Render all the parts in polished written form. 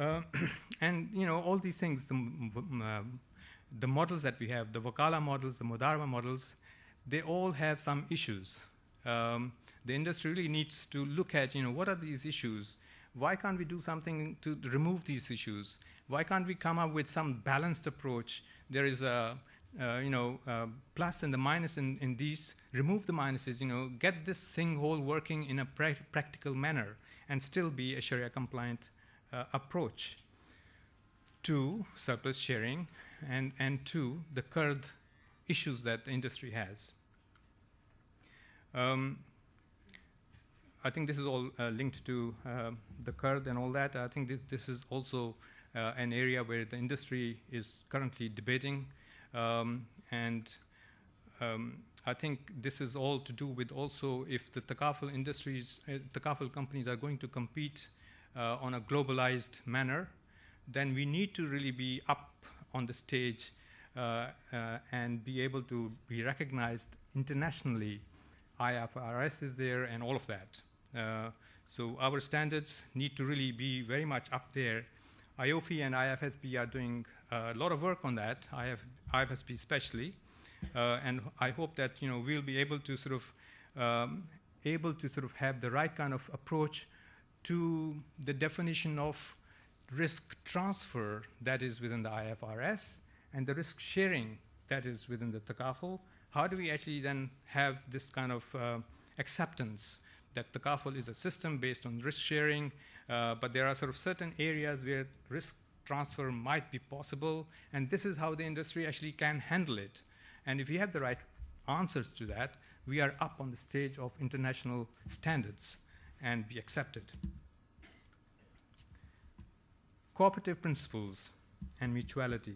Uh, and all these things, the models that we have, the Wakala models, the Mudarba models, they all have some issues. The industry really needs to look at, what are these issues? Why can't we do something to remove these issues? Why can't we come up with some balanced approach? There is a, plus and the minus in these, remove the minuses, get this thing whole working in a practical manner and still be a Sharia compliant approach to surplus sharing and to the current issues that the industry has. I think this is all linked to the curd and all that. I think this is also an area where the industry is currently debating. I think this is all to do with also if the takaful industries, takaful companies are going to compete on a globalized manner, then we need to really be up on the stage and be able to be recognized internationally. IFRS is there and all of that. So our standards need to really be very much up there. IOFI and IFSB are doing a lot of work on that, IFSB especially, and I hope that we'll be able to sort of have the right kind of approach to the definition of risk transfer that is within the IFRS and the risk sharing that is within the takaful. How do we actually then have this kind of acceptance that takaful is a system based on risk sharing, but there are sort of certain areas where risk transfer might be possible, and this is how the industry actually can handle it. And if we have the right answers to that, we are up on the stage of international standards and be accepted. Cooperative principles and mutuality.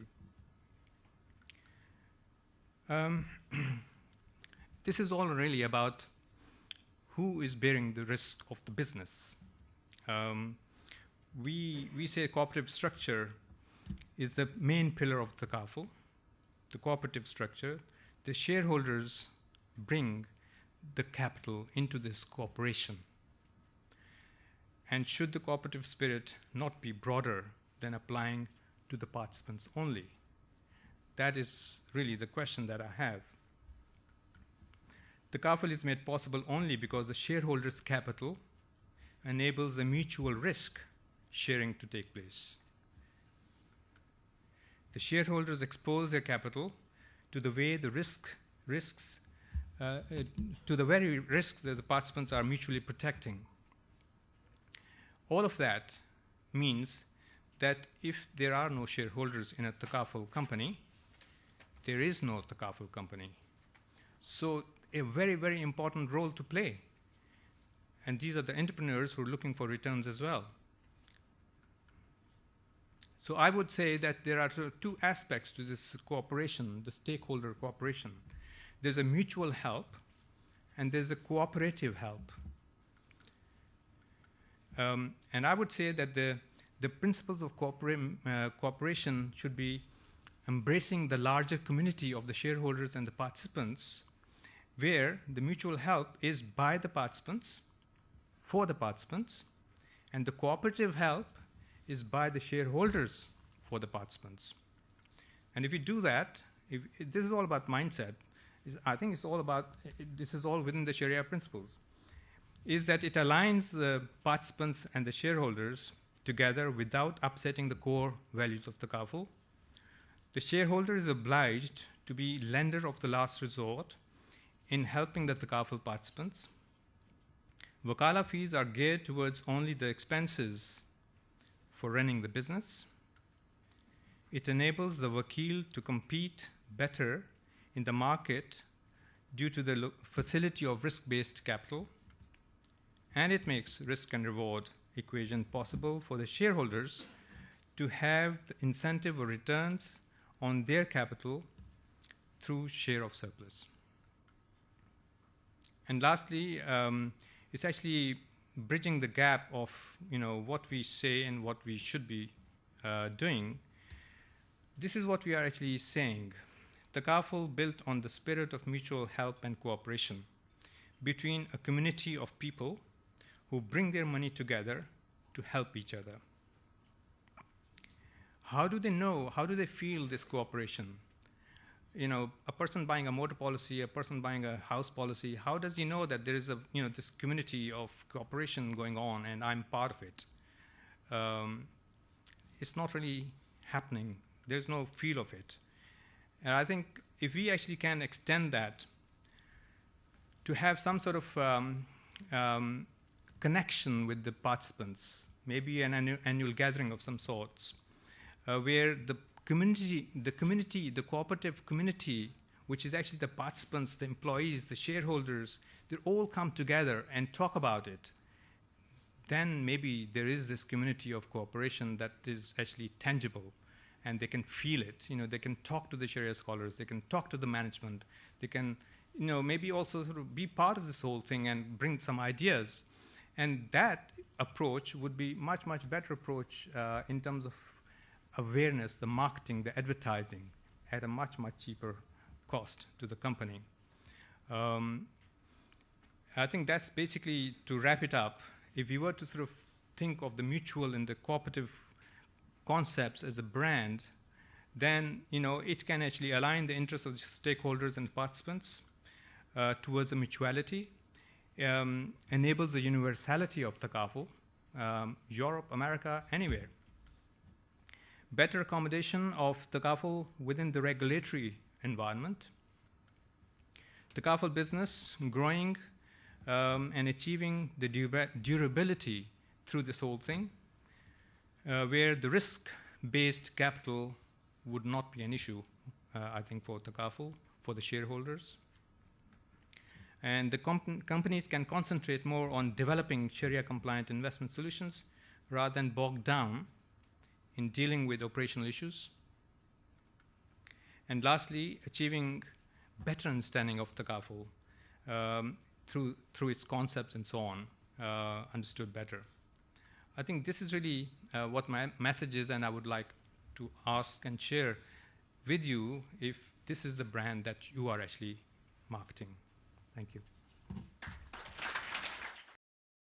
This is all really about who is bearing the risk of the business. We say cooperative structure is the main pillar of the takaful, the cooperative structure. The shareholders bring the capital into this cooperation. And should the cooperative spirit not be broader than applying to the participants only? That is really the question that I have. The takaful is made possible only because the shareholders' capital enables the mutual risk sharing to take place. The shareholders expose their capital to the way the to the very risks that the participants are mutually protecting. All of that means that if there are no shareholders in a takaful company, there is no takaful company. So a very, very important role to play. And these are the entrepreneurs who are looking for returns as well. So I would say that there are two aspects to this cooperation, the stakeholder cooperation. There's a mutual help, and there's a cooperative help. And I would say that the principles of cooperation should be embracing the larger community of the shareholders and the participants, where the mutual help is by the participants, for the participants, and the cooperative help is by the shareholders for the participants. And if you do that, this is all about mindset. I think it's all about, this is all within the Sharia principles, is that it aligns the participants and the shareholders together without upsetting the core values of the takaful. The shareholder is obliged to be lender of the last resort in helping the takaful participants. Wakala fees are geared towards only the expenses for running the business. It enables the wakil to compete better in the market due to the facility of risk-based capital, and it makes risk and reward equation possible for the shareholders to have the incentive or returns on their capital through share of surplus. And lastly, it's actually bridging the gap of what we say and what we should be doing. This is what we are actually saying. Takaful built on the spirit of mutual help and cooperation between a community of people who bring their money together to help each other. how do they know, how do they feel this cooperation? You know, a person buying a motor policy, a person buying a house policy, how does he know that there is a, you know, this community of cooperation going on and I'm part of it? It's not really happening. There's no feel of it. And I think if we actually can extend that to have some sort of connection with the participants, maybe an annual gathering of some sorts, where the cooperative community, which is actually the participants, the employees, the shareholders, they all come together and talk about it, then maybe there is this community of cooperation that is actually tangible, and they can feel it. You know, they can talk to the Sharia scholars, they can talk to the management, they can, you know, maybe also sort of be part of this whole thing and bring some ideas. And that approach would be much, much better approach in terms of awareness, the marketing, the advertising, at a much, much cheaper cost to the company. I think that's basically, to wrap it up, if we were to sort of think of the mutual and the cooperative concepts as a brand, then, you know, it can actually align the interests of the stakeholders and participants towards a mutuality, enables the universality of TAKAFUL, Europe, America, anywhere. Better accommodation of TAKAFUL within the regulatory environment. TAKAFUL business growing and achieving the durability through this whole thing, where the risk-based capital would not be an issue, I think, for TAKAFUL, for the shareholders. And the companies can concentrate more on developing Sharia-compliant investment solutions rather than bogged down in dealing with operational issues. And lastly, achieving better understanding of TAKAFUL through its concepts and so on, understood better. I think this is really what my message is, and I would like to ask and share with you if this is the brand that you are actually marketing. Thank you.